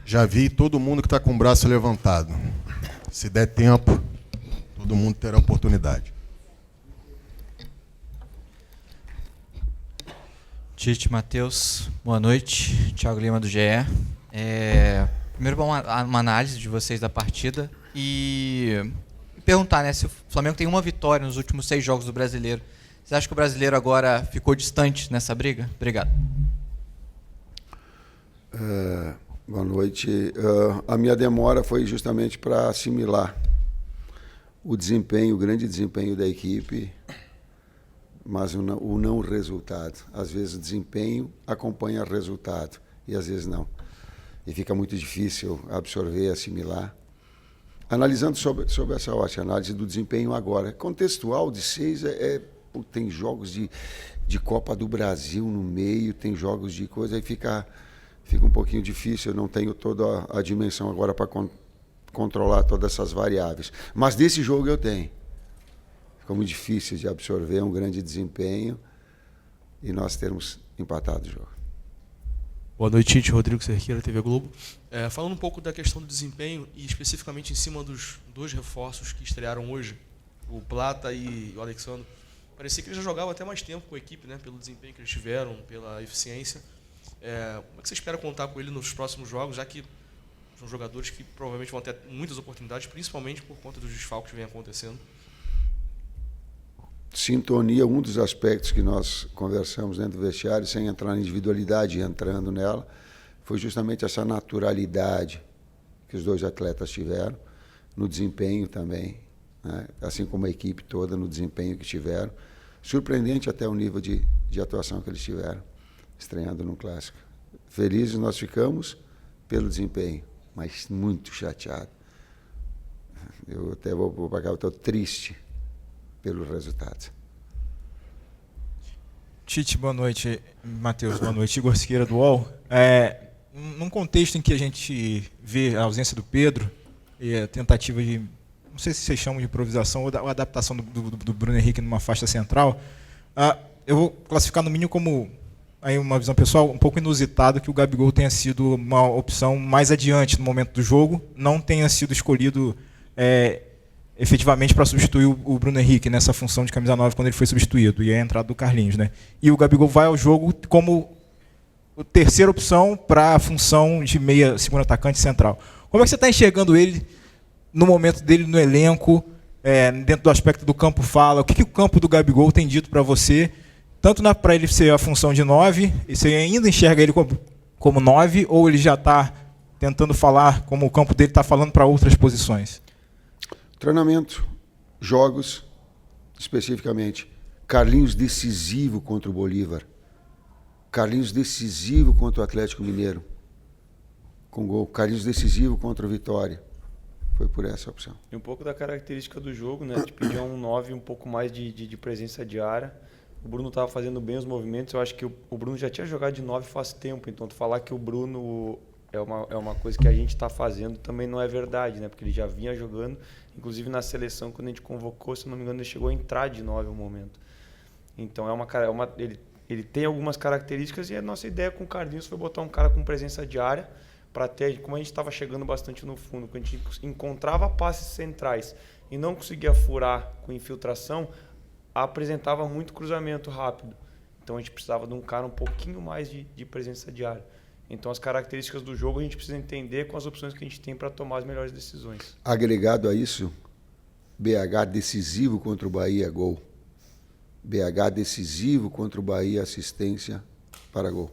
Já vi todo mundo que está com o braço levantado. Se der tempo, todo mundo terá oportunidade. Tite, Matheus, boa noite. Thiago Lima, do GE. Primeiro, uma análise de vocês da partida e perguntar, né, se o Flamengo tem uma vitória nos últimos 6 jogos do Brasileiro. Você acha que o Brasileiro agora ficou distante nessa briga? Obrigado. Boa noite. A minha demora foi justamente para assimilar o grande desempenho da equipe, mas o não resultado. Às vezes o desempenho acompanha o resultado e às vezes não. E fica muito difícil absorver, assimilar. Analisando sobre essa ótica, análise do desempenho agora. Contextual de 6 tem jogos de Copa do Brasil no meio, tem jogos de coisa, aí fica um pouquinho difícil, eu não tenho toda a dimensão agora para controlar todas essas variáveis. Mas desse jogo eu tenho. Ficou muito difícil de absorver um grande desempenho e nós termos empatado o jogo. Boa noite, Tite. Rodrigo Cerqueira, TV Globo. Falando um pouco da questão do desempenho e especificamente em cima dos 2 reforços que estrearam hoje, o Plata e o Alexandre, parecia que eles já jogavam até mais tempo com a equipe, né, pelo desempenho que eles tiveram, pela eficiência. Como é que você espera contar com ele nos próximos jogos, já que são jogadores que provavelmente vão ter muitas oportunidades, principalmente por conta dos desfalques que vem acontecendo? Sintonia, um dos aspectos que nós conversamos dentro do vestiário, sem entrar na individualidade e entrando nela, foi justamente essa naturalidade que os 2 atletas tiveram, no desempenho também, né? Assim como a equipe toda, no desempenho que tiveram. Surpreendente até o nível de atuação que eles tiveram, estreando no Clássico. Felizes nós ficamos pelo desempenho, mas muito chateado. Eu até vou para cá, eu estou triste pelos resultados. Tite, boa noite. Matheus, boa noite. Igor Siqueira, do UOL. Num contexto em que a gente vê a ausência do Pedro e a tentativa de, não sei se vocês chamam de improvisação ou a adaptação do Bruno Henrique numa faixa central, eu vou classificar no mínimo como aí uma visão pessoal um pouco inusitada que o Gabigol tenha sido uma opção mais adiante no momento do jogo, não tenha sido escolhido efetivamente para substituir o Bruno Henrique nessa função de camisa 9 quando ele foi substituído, e a entrada do Carlinhos, né? E o Gabigol vai ao jogo como a terceira opção para a função de meia, segundo atacante central. Como é que você está enxergando ele no momento dele no elenco, dentro do aspecto do campo fala? O que o campo do Gabigol tem dito para você, tanto para ele ser a função de 9, e você ainda enxerga ele como 9, ou ele já está tentando falar como o campo dele está falando para outras posições? Treinamento, jogos, especificamente. Carlinhos decisivo contra o Bolívar. Carlinhos decisivo contra o Atlético Mineiro, com gol. Carlinhos decisivo contra o Vitória. Foi por essa opção. E um pouco da característica do jogo, né? De pedir um 9 um pouco mais de presença de área. O Bruno estava fazendo bem os movimentos. Eu acho que o Bruno já tinha jogado de 9 faz tempo. Então, tu falar que o Bruno é uma coisa que a gente está fazendo também não é verdade, né? Porque ele já vinha jogando. Inclusive na seleção, quando a gente convocou, se não me engano, ele chegou a entrar de 9 no momento. Então, ele tem algumas características e a nossa ideia com o Carlinhos foi botar um cara com presença de área para ter, como a gente estava chegando bastante no fundo, quando a gente encontrava passes centrais e não conseguia furar com infiltração, apresentava muito cruzamento rápido. Então, a gente precisava de um cara um pouquinho mais de presença de área. Então, as características do jogo a gente precisa entender com as opções que a gente tem para tomar as melhores decisões. Agregado a isso, BH decisivo contra o Bahia, gol. BH decisivo contra o Bahia, assistência para gol.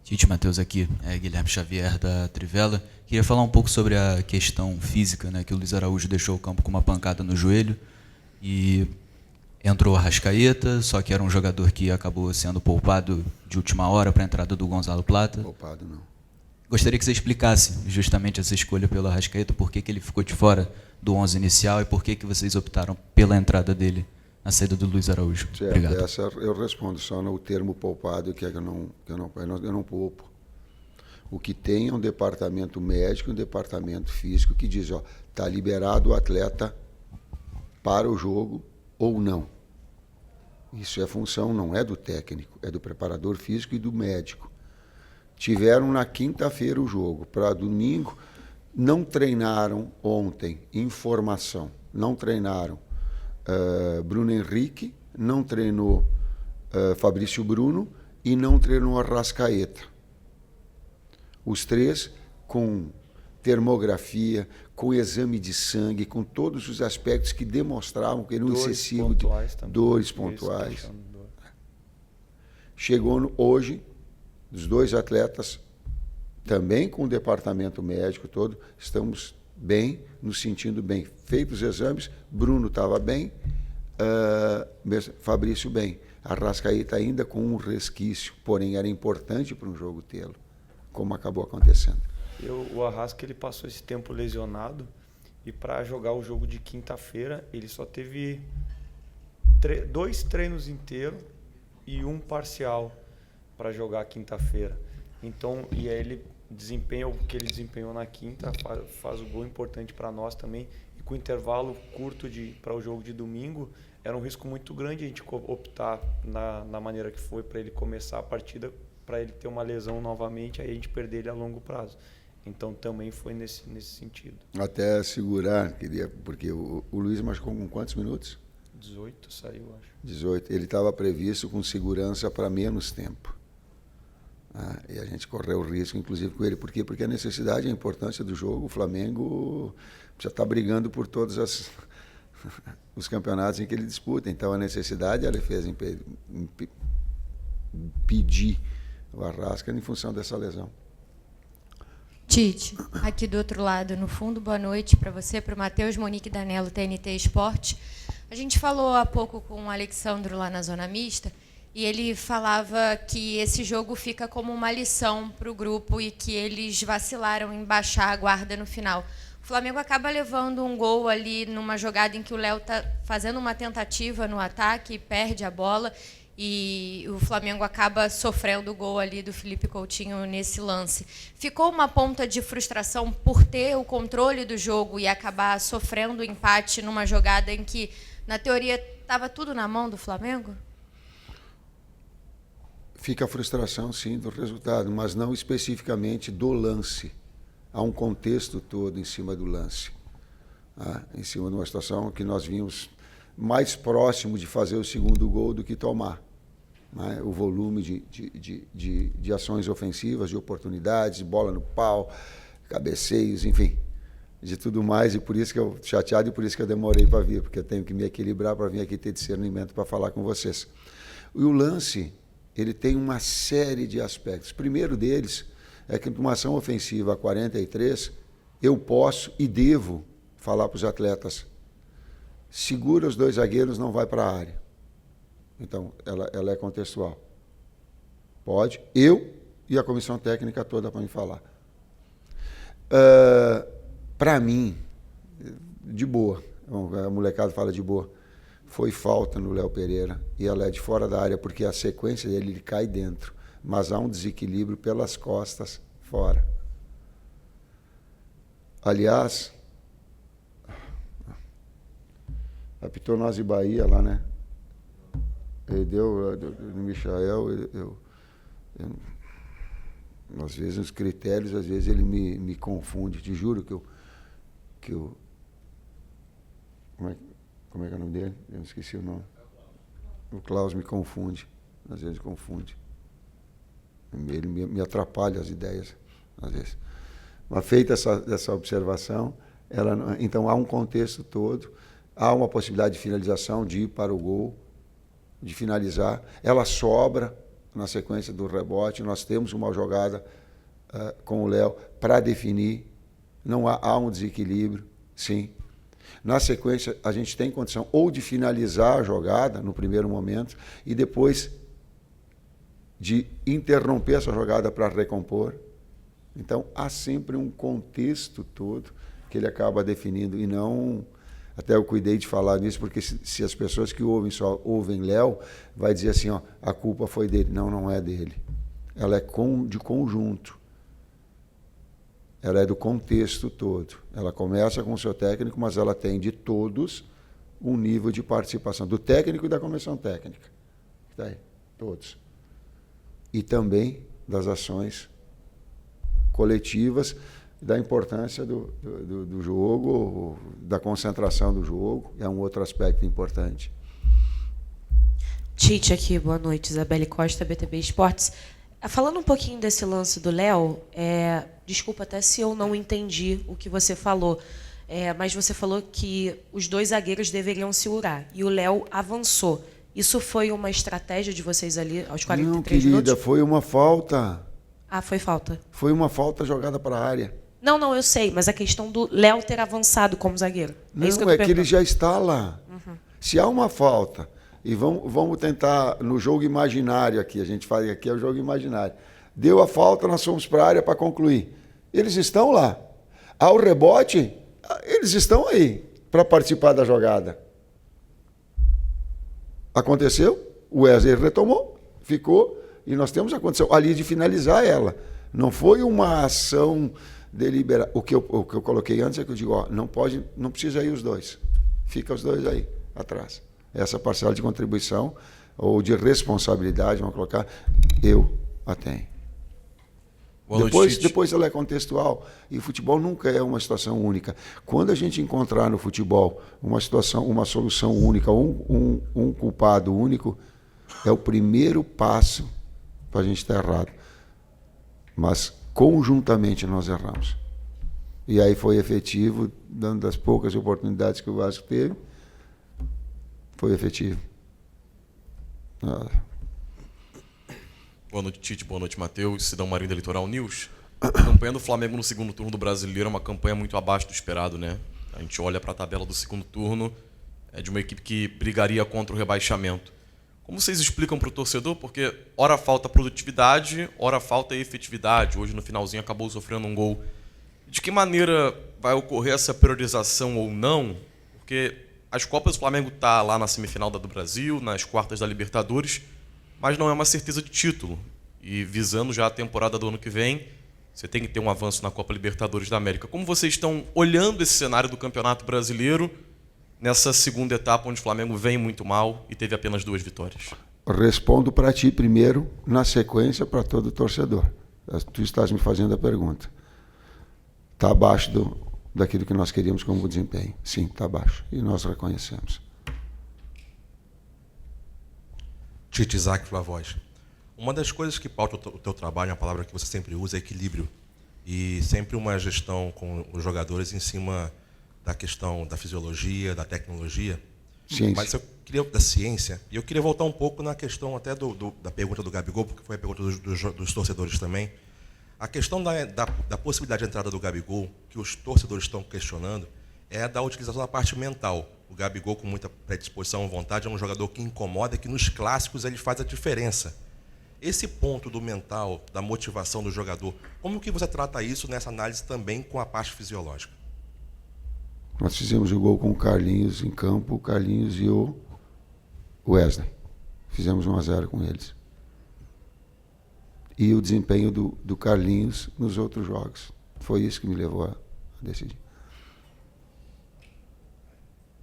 Tite, Matheus aqui, Guilherme Xavier da Trivela. Queria falar um pouco sobre a questão física, né, que o Luiz Araújo deixou o campo com uma pancada no joelho e entrou o Arrascaeta, só que era um jogador que acabou sendo poupado de última hora para a entrada do Gonzalo Plata. Poupado não. Gostaria que você explicasse justamente essa escolha pelo Arrascaeta, por que ele ficou de fora do 11 inicial e por que vocês optaram pela entrada dele na saída do Luiz Araújo. Certo, obrigado. Essa eu respondo só no termo poupado, que é que eu não poupo. O que tem é um departamento médico, um departamento físico que diz, está liberado o atleta para o jogo ou não. Isso é função, não é do técnico, é do preparador físico e do médico. Tiveram na quinta-feira o jogo. Para domingo, não treinaram ontem. Informação. Não treinaram Bruno Henrique, não treinou Fabrício Bruno e não treinou Arrascaeta. Os três com termografia, com exame de sangue, com todos os aspectos que demonstravam que era um excessivo de dores pontuais. Chegou hoje, os dois atletas, também com o departamento médico todo, estamos bem, nos sentindo bem. Feitos os exames, Bruno estava bem, Fabrício bem. Arrascaeta ainda com um resquício, porém era importante para um jogo tê-lo, como acabou acontecendo. O Arrasca ele passou esse tempo lesionado e para jogar o jogo de quinta-feira ele só teve 2 treinos inteiros e um parcial para jogar quinta-feira. Então, e aí ele desempenha o que ele desempenhou na quinta, faz o gol importante para nós também. E com intervalo curto para o jogo de domingo, era um risco muito grande a gente optar na maneira que foi para ele começar a partida, para ele ter uma lesão novamente, aí a gente perder ele a longo prazo. Então também foi nesse sentido. Até segurar, porque o Luiz machucou com quantos minutos? 18 saiu, acho. 18. Ele estava previsto com segurança para menos tempo. E a gente correu o risco, inclusive, com ele. Por quê? Porque a necessidade e a importância do jogo, o Flamengo já está brigando por todos os campeonatos em que ele disputa. Então, a necessidade ela fez pedir o Arrasca em função dessa lesão. Tite, aqui do outro lado, no fundo, boa noite para você, para o Matheus, Monique Danello, TNT Esporte. A gente falou há pouco com o Alexandro lá na Zona Mista, e ele falava que esse jogo fica como uma lição para o grupo e que eles vacilaram em baixar a guarda no final. O Flamengo acaba levando um gol ali numa jogada em que o Léo está fazendo uma tentativa no ataque, perde a bola, e o Flamengo acaba sofrendo o gol ali do Felipe Coutinho nesse lance. Ficou uma ponta de frustração por ter o controle do jogo e acabar sofrendo o empate numa jogada em que, na teoria, estava tudo na mão do Flamengo? Fica a frustração, sim, do resultado, mas não especificamente do lance. Há um contexto todo em cima do lance. Em cima de uma situação que nós vimos mais próximo de fazer o segundo gol do que tomar. O volume de ações ofensivas, de oportunidades, bola no pau, cabeceios, enfim, de tudo mais. E por isso que eu chateado e por isso que eu demorei para vir, porque eu tenho que me equilibrar para vir aqui ter discernimento para falar com vocês. E o lance, ele tem uma série de aspectos. O primeiro deles é que numa ação ofensiva a 43, eu posso e devo falar para os atletas: segura os 2 zagueiros, não vai para a área. Então, ela é contextual. Pode, eu e a comissão técnica toda para me falar. Para mim, de boa, a molecada fala de boa, foi falta no Léo Pereira e ela é de fora da área, porque a sequência dele ele cai dentro, mas há um desequilíbrio pelas costas fora. Aliás, apitou nós de Bahia lá, né? Ele deu no Michael, às vezes os critérios, às vezes ele me confunde. Te juro que eu como é que é o nome dele? Eu não esqueci o nome. O Klaus me confunde, às vezes confunde. Ele me atrapalha as ideias, às vezes. Mas feita essa observação, então há um contexto todo, há uma possibilidade de finalização, de ir para o gol, de finalizar. Ela sobra na sequência do rebote. Nós temos uma jogada com o Léo para definir. Não há um desequilíbrio, sim. Na sequência, a gente tem condição ou de finalizar a jogada no primeiro momento e depois de interromper essa jogada para recompor. Então, há sempre um contexto todo que ele acaba definindo e não... Até eu cuidei de falar nisso, porque se as pessoas que ouvem só ouvem Léo, vai dizer assim, a culpa foi dele. Não, não é dele. Ela é de conjunto. Ela é do contexto todo. Ela começa com o seu técnico, mas ela tem de todos um nível de participação, do técnico e da comissão técnica. Está aí, todos. E também das ações coletivas, da importância do jogo, da concentração do jogo, é um outro aspecto importante. Tite aqui, boa noite. Isabelle Costa, BTB Esportes. Falando um pouquinho desse lance do Léo, desculpa até se eu não entendi o que você falou, mas você falou que os dois zagueiros deveriam segurar e o Léo avançou. Isso foi uma estratégia de vocês ali aos 43 Não, querida, minutos? foi uma falta. Ah, foi falta. Foi uma falta jogada para a área. Não, eu sei, mas a questão do Léo ter avançado como zagueiro. Não, isso que eu é tô que ele perguntando. já está lá. Se há uma falta, e vamos tentar no jogo imaginário aqui, a gente faz aqui é o jogo imaginário. Deu a falta, nós fomos para a área para concluir. Eles estão lá. Ao rebote, eles estão aí para participar da jogada. Aconteceu, o Wesley retomou, ficou, e nós temos a condição ali de finalizar ela. Não foi uma ação deliberada. O que eu coloquei antes é que eu digo, ó, não precisa ir os dois. Fica os dois aí, atrás. Essa parcela de contribuição ou de responsabilidade, vamos colocar, eu a tenho. Depois ela é contextual. E o futebol nunca é uma situação única. Quando a gente encontrar no futebol uma solução única, um culpado único, é o primeiro passo para a gente estar errado. Mas conjuntamente nós erramos. E aí foi efetivo, dando das poucas oportunidades que o Vasco teve, foi efetivo. Boa noite, Tite. Boa noite, Matheus. Sidão Marinho da Litoral News. A campanha do Flamengo no segundo turno do Brasileiro é uma campanha muito abaixo do esperado, né? A gente olha para a tabela do segundo turno, é de uma equipe que brigaria contra o rebaixamento. Como vocês explicam para o torcedor? Porque ora falta produtividade, ora falta efetividade. Hoje, no finalzinho, acabou sofrendo um gol. De que maneira vai ocorrer essa priorização ou não? Porque as Copas do Flamengo está lá na semifinal da do Brasil, nas quartas da Libertadores, mas não é uma certeza de título. E visando já a temporada do ano que vem, você tem que ter um avanço na Copa Libertadores da América. Como vocês estão olhando esse cenário do Campeonato Brasileiro nessa segunda etapa onde o Flamengo vem muito mal e teve apenas 2 vitórias? Respondo para ti primeiro, na sequência para todo torcedor. Tu estás me fazendo a pergunta. Está abaixo daquilo que nós queríamos como desempenho. Sim, está abaixo. E nós reconhecemos. Tite, Isaac Flavoz. Uma das coisas que pauta o teu trabalho, uma palavra que você sempre usa, é equilíbrio. E sempre uma gestão com os jogadores em cima da questão da fisiologia, da tecnologia. Ciência. Mas eu queria da ciência. E eu queria voltar um pouco na questão até da pergunta do Gabigol, porque foi a pergunta dos torcedores também. A questão da possibilidade de entrada do Gabigol, que os torcedores estão questionando, é da utilização da parte mental. O Gabigol, com muita predisposição e vontade, é um jogador que incomoda, que nos clássicos ele faz a diferença. Esse ponto do mental, da motivação do jogador, como que você trata isso nessa análise também com a parte fisiológica? Nós fizemos o gol com o Carlinhos em campo, o Carlinhos e o Wesley. Fizemos 1-0 com eles. E o desempenho do Carlinhos nos outros jogos. Foi isso que me levou a decidir.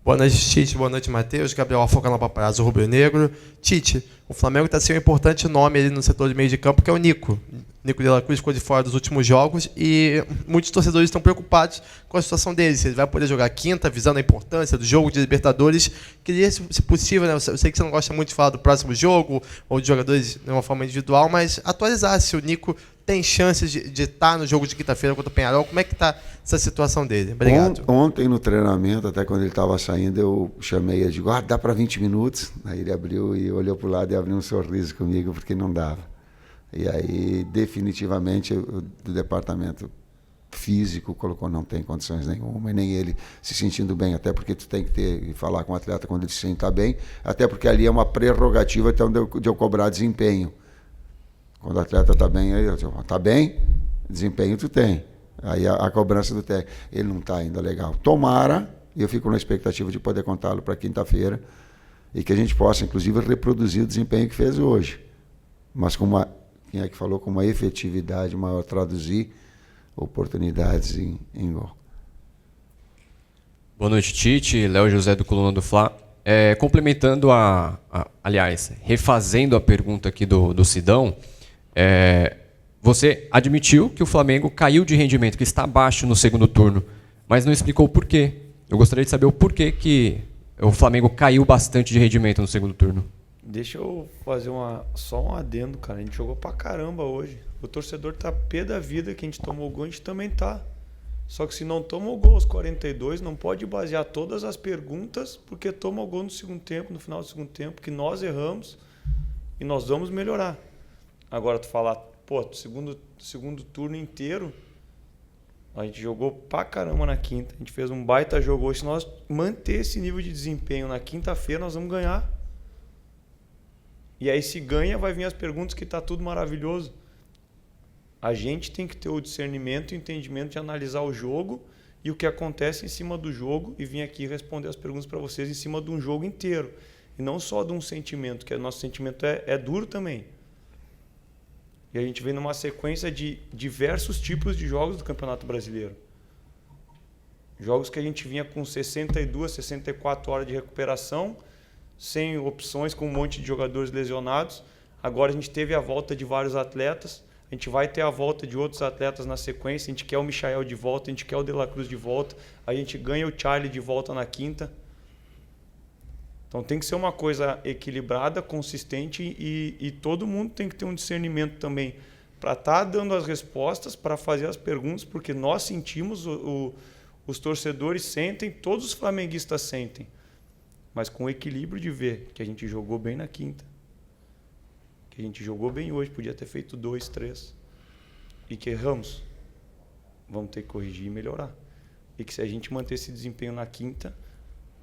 Boa noite, Tite. Boa noite, Matheus. Gabriel Afoca na Paparazzo Rubro Negro. Tite, o Flamengo está sem um importante nome ali no setor de meio de campo, que é o Nico. Nico de la Cruz ficou de fora dos últimos jogos e muitos torcedores estão preocupados com a situação dele. Se ele vai poder jogar quinta, visando a importância do jogo de Libertadores. Queria, se possível, né, eu sei que você não gosta muito de falar do próximo jogo ou de jogadores de uma forma individual, mas atualizar se o Nico tem chances de estar no jogo de quinta-feira contra o Peñarol. Como é que está essa situação dele? Obrigado. Ontem no treinamento, até quando ele estava saindo, eu chamei ele e digo, dá para 20 minutos? Aí ele abriu e olhou para o lado e abriu um sorriso comigo, porque não dava. E aí, definitivamente, o departamento físico colocou, não tem condições nenhuma, e nem ele se sentindo bem, até porque tu tem que falar com o atleta quando ele se sentar bem, até porque ali é uma prerrogativa então, de eu cobrar desempenho. Quando o atleta está bem, aí eu digo, está bem, desempenho tu tem. Aí a cobrança do técnico, ele não está ainda legal. Tomara, e eu fico na expectativa de poder contá-lo para quinta-feira, e que a gente possa, inclusive, reproduzir o desempenho que fez hoje. Mas com quem é que falou, com uma efetividade maior, traduzir oportunidades em gol. Boa noite, Tite. Léo José do Coluna do Fla. Complementando aliás, refazendo a pergunta aqui do Sidão, Você admitiu que o Flamengo caiu de rendimento, que está abaixo no segundo turno, mas não explicou o porquê. Eu gostaria de saber o porquê que o Flamengo caiu bastante de rendimento no segundo turno. Deixa eu fazer só um adendo, cara. A gente jogou pra caramba hoje. O torcedor tá pé da vida que a gente tomou gol, a gente também tá. Só que se não toma o gol aos 42, não pode basear todas as perguntas porque toma o gol no segundo tempo, no final do segundo tempo, que nós erramos e nós vamos melhorar. Agora, tu falar, pô, segundo turno inteiro, a gente jogou pra caramba na quinta, a gente fez um baita jogo hoje. Se nós manter esse nível de desempenho na quinta-feira, nós vamos ganhar. E aí, se ganha, vai vir as perguntas que tá tudo maravilhoso. A gente tem que ter o discernimento e o entendimento de analisar o jogo e o que acontece em cima do jogo e vir aqui responder as perguntas para vocês em cima de um jogo inteiro. E não só de um sentimento, que o nosso sentimento é duro também. E a gente vem numa sequência de diversos tipos de jogos do Campeonato Brasileiro. Jogos que a gente vinha com 62, 64 horas de recuperação, sem opções, com um monte de jogadores lesionados. Agora a gente teve a volta de vários atletas. A gente vai ter a volta de outros atletas na sequência. A gente quer o Michael de volta, a gente quer o De La Cruz de volta. A gente ganha o Charlie de volta na quinta. Então tem que ser uma coisa equilibrada, consistente e todo mundo tem que ter um discernimento também para estar dando as respostas, para fazer as perguntas, porque nós sentimos, os torcedores sentem, todos os flamenguistas sentem. Mas com o equilíbrio de ver que a gente jogou bem na quinta. Que a gente jogou bem hoje, podia ter feito 2, 3. E que erramos. Vamos ter que corrigir e melhorar. E que se a gente manter esse desempenho na quinta,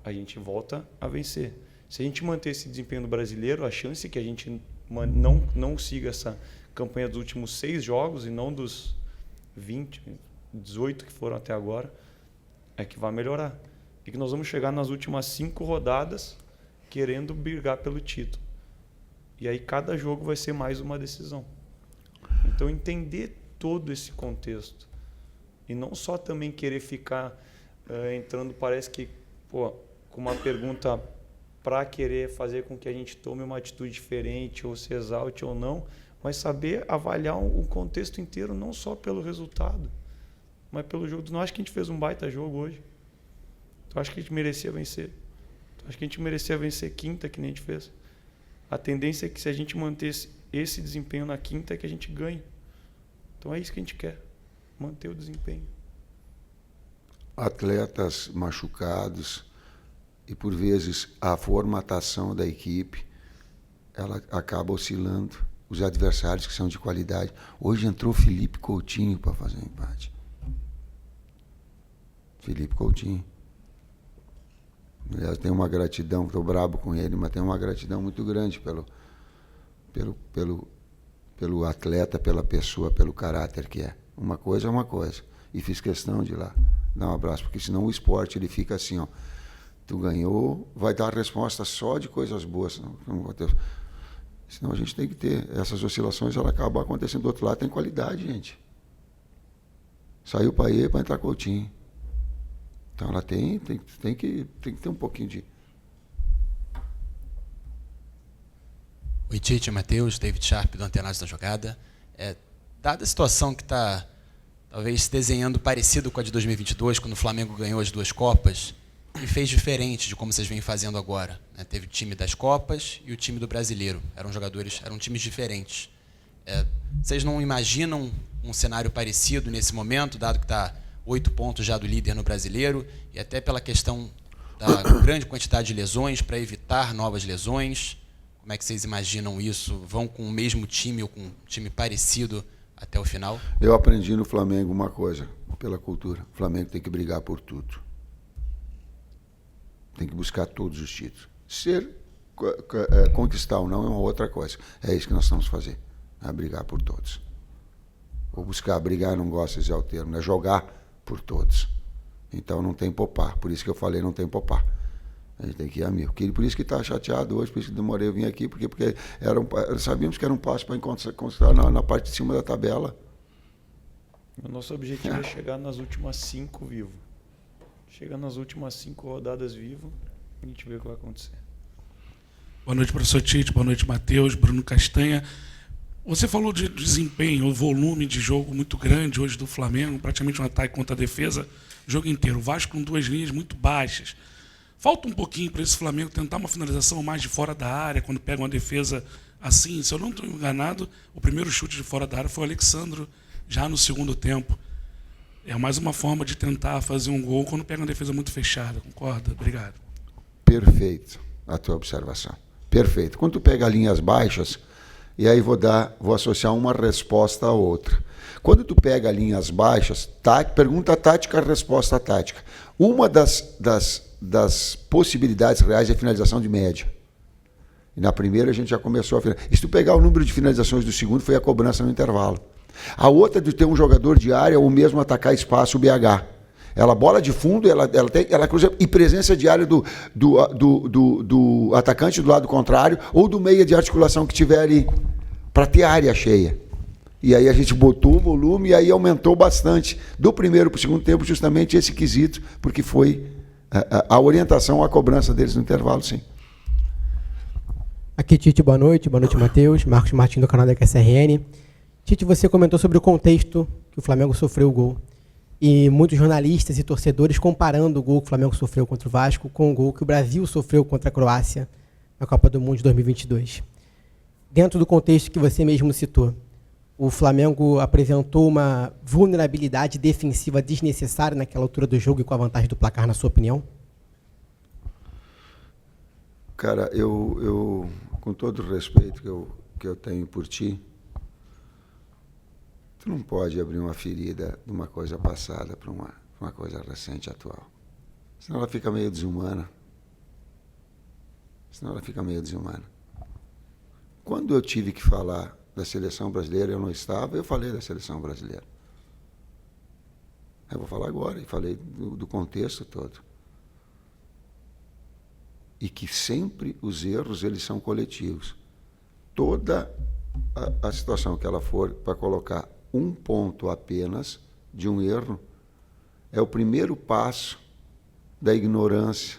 a gente volta a vencer. Se a gente manter esse desempenho no brasileiro, a chance que a gente não siga essa campanha dos últimos 6 jogos e não dos 20, 18 que foram até agora, é que vai melhorar. E que nós vamos chegar nas últimas 5 rodadas querendo brigar pelo título. E aí cada jogo vai ser mais uma decisão. Então entender todo esse contexto. E não só também querer ficar entrando, parece que, com uma pergunta para querer fazer com que a gente tome uma atitude diferente, ou se exalte ou não, mas saber avaliar o contexto inteiro, não só pelo resultado, mas pelo jogo. Tu não acha que a gente fez um baita jogo hoje? Tu acha que a gente merecia vencer? Tu acha que a gente merecia vencer quinta, que nem a gente fez? A tendência é que se a gente manter esse desempenho na quinta, é que a gente ganhe. Então é isso que a gente quer, manter o desempenho. Atletas machucados e, por vezes, a formatação da equipe, ela acaba oscilando. Os adversários que são de qualidade. Hoje entrou Felipe Coutinho para fazer um empate. Felipe Coutinho. Aliás, tenho uma gratidão, estou brabo com ele, mas tenho uma gratidão muito grande pelo atleta, pela pessoa, pelo caráter que é. Uma coisa é uma coisa. E fiz questão de ir lá dar um abraço, porque senão o esporte ele fica assim, ó. Tu ganhou, vai dar a resposta só de coisas boas. Senão a gente tem que ter essas oscilações, ela acaba acontecendo do outro lado, tem qualidade, gente. Saiu para ir para entrar Coutinho. Então ela tem que ter um pouquinho de... Oi, Tite, Matheus, David Sharp do Antenados da Jogada. Dada a situação que está talvez se desenhando parecido com a de 2022, quando o Flamengo ganhou as 2 Copas, e fez diferente de como vocês vêm fazendo agora, né? Teve o time das Copas e o time do Brasileiro. Eram times diferentes. Vocês não imaginam um cenário parecido nesse momento, dado que está 8 pontos já do líder no Brasileiro, e até pela questão da grande quantidade de lesões, para evitar novas lesões? Como é que vocês imaginam isso? Vão com o mesmo time ou com um time parecido até o final? Eu aprendi no Flamengo uma coisa, pela cultura. O Flamengo tem que brigar por tudo. Tem que buscar todos os títulos. Conquistar ou não é uma outra coisa. É isso que nós estamos fazendo. É brigar por todos. Ou buscar, brigar, não gosto de dizer o termo, é jogar por todos. Então não tem poupar. Por isso que eu falei, não tem poupar. A gente tem que ir a mil. Por isso que está chateado hoje, por isso que demorei a vir aqui, porque sabíamos que era um passo para encontrar na parte de cima da tabela. O nosso objetivo é chegar nas últimas 5 vivo. Chegar nas últimas 5 rodadas vivo, a gente vê o que vai acontecer. Boa noite, professor Tite. Boa noite, Matheus. Bruno Castanha. Você falou de desempenho, o volume de jogo muito grande hoje do Flamengo, praticamente um ataque contra a defesa o jogo inteiro. O Vasco com 2 linhas muito baixas. Falta um pouquinho para esse Flamengo tentar uma finalização mais de fora da área, quando pega uma defesa assim. Se eu não estou enganado, o primeiro chute de fora da área foi o Alexandro, já no segundo tempo. É mais uma forma de tentar fazer um gol quando pega uma defesa muito fechada, concorda? Obrigado. Perfeito a tua observação. Perfeito. Quando tu pega linhas baixas, e aí vou associar uma resposta a outra. Quando tu pega linhas baixas, pergunta tática, resposta tática. Uma das possibilidades reais é finalização de média. E na primeira a gente já começou a finalizar. E se tu pegar o número de finalizações do segundo, foi a cobrança no intervalo. A outra de ter um jogador de área ou mesmo atacar espaço, o BH. Ela bola de fundo, ela cruza, e presença de área do atacante do lado contrário ou do meia de articulação que tiver ali, para ter área cheia. E aí a gente botou o volume e aí aumentou bastante do primeiro para o segundo tempo justamente esse quesito, porque foi a orientação, a cobrança deles no intervalo, sim. Aqui, Tite, boa noite, Matheus, Marcos Martins do canal da QSRN. Tite, você comentou sobre o contexto que o Flamengo sofreu o gol. E muitos jornalistas e torcedores comparando o gol que o Flamengo sofreu contra o Vasco com o gol que o Brasil sofreu contra a Croácia na Copa do Mundo de 2022. Dentro do contexto que você mesmo citou, o Flamengo apresentou uma vulnerabilidade defensiva desnecessária naquela altura do jogo e com a vantagem do placar, na sua opinião? Cara, eu com todo o respeito que eu tenho por ti, tu não pode abrir uma ferida de uma coisa passada para uma coisa recente, atual. Senão ela fica meio desumana. Quando eu tive que falar da seleção brasileira, eu não estava, eu falei da seleção brasileira. Eu vou falar agora, e falei do contexto todo. E que sempre os erros, eles são coletivos. Toda a situação que ela for para colocar um ponto apenas de um erro, é o primeiro passo da ignorância.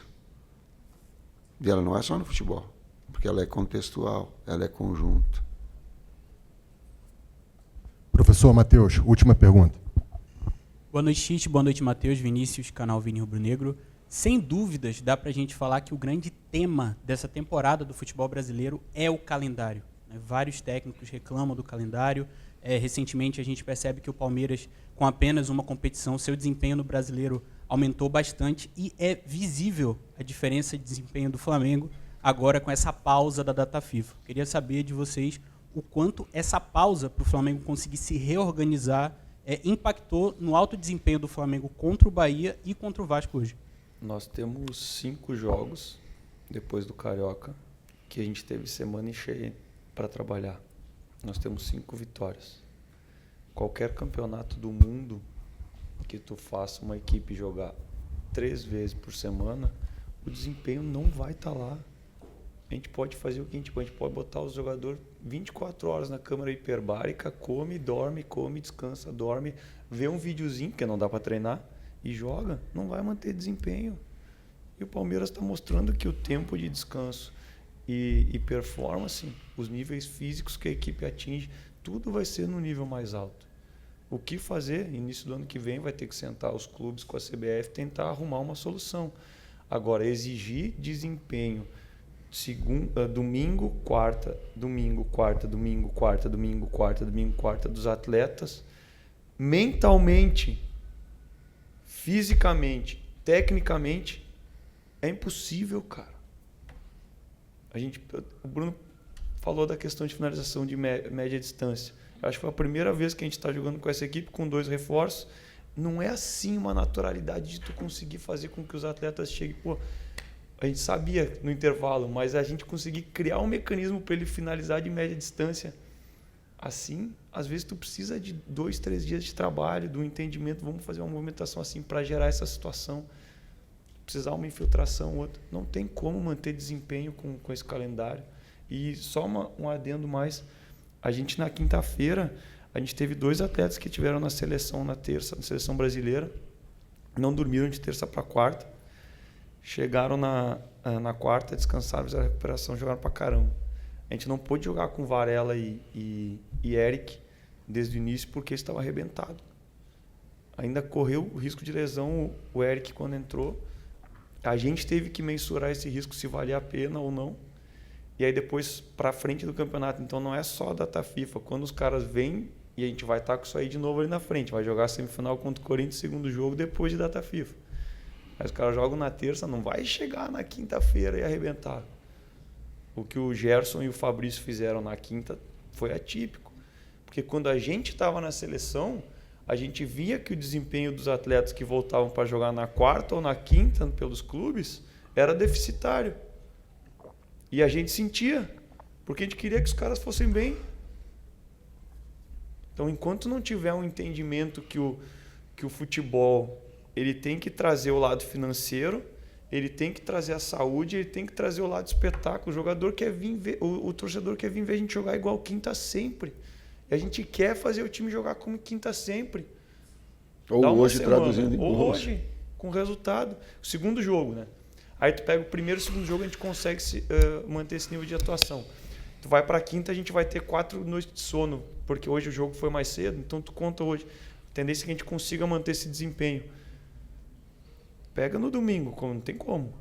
E ela não é só no futebol, porque ela é contextual, ela é conjunto. Professor Matheus, última pergunta. Boa noite, Tite. Boa noite, Matheus, Vinícius, canal Vini Rubro Negro. Sem dúvidas, dá para a gente falar que o grande tema dessa temporada do futebol brasileiro é o calendário. Vários técnicos reclamam do calendário. Recentemente, a gente percebe que o Palmeiras, com apenas uma competição, seu desempenho no Brasileiro aumentou bastante e é visível a diferença de desempenho do Flamengo agora com essa pausa da data FIFA. Queria saber de vocês o quanto essa pausa para o Flamengo conseguir se reorganizar impactou no alto desempenho do Flamengo contra o Bahia e contra o Vasco hoje. Nós temos 5 jogos, depois do Carioca, que a gente teve semana cheia para trabalhar. Nós temos 5 vitórias. Qualquer campeonato do mundo que tu faça uma equipe jogar 3 vezes por semana, o desempenho não vai estar lá. A gente pode fazer o que a gente pode botar os jogadores 24 horas na câmara hiperbárica, come, dorme, descansa, dorme, vê um videozinho, porque não dá para treinar, e joga, não vai manter desempenho. E o Palmeiras está mostrando que o tempo de descanso e performance, os níveis físicos que a equipe atinge, tudo vai ser no nível mais alto. O que fazer? Início do ano que vem vai ter que sentar os clubes com a CBF e tentar arrumar uma solução. Agora, exigir desempenho domingo, quarta dos atletas, mentalmente, fisicamente, tecnicamente, é impossível, cara. O Bruno falou da questão de finalização de média distância. Eu acho que foi a primeira vez que a gente está jogando com essa equipe, com 2 reforços. Não é assim uma naturalidade de tu conseguir fazer com que os atletas cheguem. Pô, a gente sabia no intervalo, mas a gente conseguir criar um mecanismo para ele finalizar de média distância. Assim, às vezes tu precisa de 2, 3 dias de trabalho, do entendimento, vamos fazer uma movimentação assim para gerar essa situação. Precisar uma infiltração, outra. Não tem como manter desempenho com esse calendário. E só um adendo mais, a gente na quinta-feira, a gente teve 2 atletas que tiveram na seleção na terça, na seleção brasileira, não dormiram de terça para quarta, chegaram na quarta, descansaram, fizeram a recuperação, jogaram para caramba. A gente não pôde jogar com Varela e Eric desde o início porque estava arrebentado. Ainda correu o risco de lesão o Eric quando entrou. A gente teve que mensurar esse risco, se valia a pena ou não. E aí depois para frente do campeonato. Então não é só data FIFA. Quando os caras vêm, e a gente vai estar com isso aí de novo ali na frente. Vai jogar a semifinal contra o Corinthians, segundo jogo, depois de data FIFA. Aí os caras jogam na terça, não vai chegar na quinta-feira e arrebentar. O que o Gerson e o Fabrício fizeram na quinta foi atípico. Porque quando a gente estava na seleção, a gente via que o desempenho dos atletas que voltavam para jogar na quarta ou na quinta pelos clubes era deficitário. E a gente sentia, porque a gente queria que os caras fossem bem. Então, enquanto não tiver um entendimento que o futebol ele tem que trazer o lado financeiro, ele tem que trazer a saúde, ele tem que trazer o lado do espetáculo. O jogador quer vir ver, o torcedor quer vir ver a gente jogar igual quinta sempre. E a gente quer fazer o time jogar como quinta sempre. Ou hoje traduzindo em ou hoje, com resultado. O segundo jogo, né? Aí tu pega o primeiro e o segundo jogo, a gente consegue manter esse nível de atuação. Tu vai para a quinta, a gente vai ter 4 noites de sono, porque hoje o jogo foi mais cedo, então tu conta hoje. A tendência é que a gente consiga manter esse desempenho. Pega no domingo, não tem como.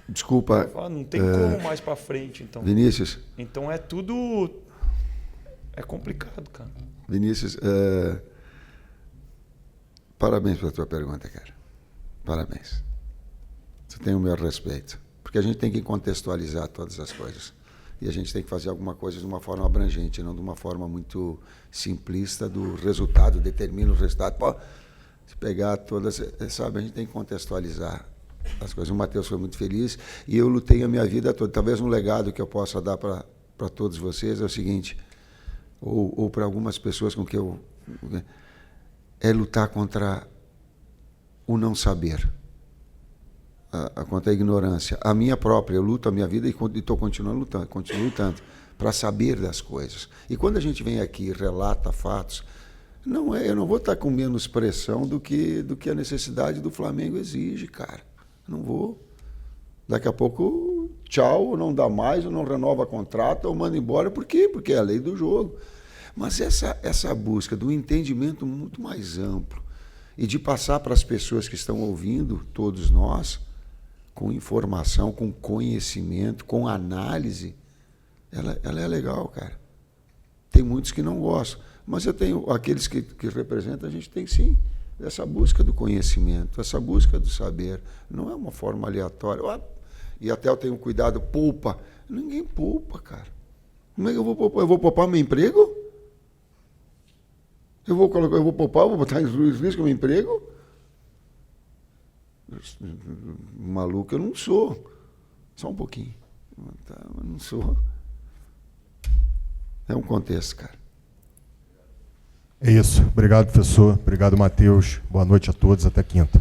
Desculpa. Não tem como mais para frente, então. Vinícius. Então é tudo... É complicado, cara. Vinícius, parabéns pela tua pergunta, cara. Parabéns. Você tem o meu respeito. Porque a gente tem que contextualizar todas as coisas. E a gente tem que fazer alguma coisa de uma forma abrangente, não de uma forma muito simplista do resultado, determina o resultado. Pô, se pegar todas, sabe, a gente tem que contextualizar as coisas. O Matheus foi muito feliz e eu lutei a minha vida toda. Talvez um legado que eu possa dar para todos vocês é o seguinte, ou para algumas pessoas com que eu... é lutar contra o não saber, contra a ignorância. A minha própria, eu luto a minha vida e estou continuando lutando, continuo lutando para saber das coisas. E quando a gente vem aqui e relata fatos, eu não vou estar com menos pressão do que a necessidade do Flamengo exige, cara. Não vou. Daqui a pouco, tchau, ou não dá mais, ou não renova contrato, ou manda embora. Por quê? Porque é a lei do jogo. Mas essa busca do entendimento muito mais amplo e de passar para as pessoas que estão ouvindo, todos nós, com informação, com conhecimento, com análise, ela é legal, cara. Tem muitos que não gostam, mas eu tenho aqueles que representam, a gente tem sim essa busca do conhecimento, essa busca do saber. Não é uma forma aleatória. E até eu tenho cuidado, poupa. Ninguém poupa, cara. Como é que eu vou poupar? Eu vou poupar meu emprego? Eu vou poupar, vou botar em risco meu emprego? Maluco eu não sou. Só um pouquinho. Eu não sou. É um contexto, cara. É isso. Obrigado, professor. Obrigado, Matheus. Boa noite a todos. Até quinta.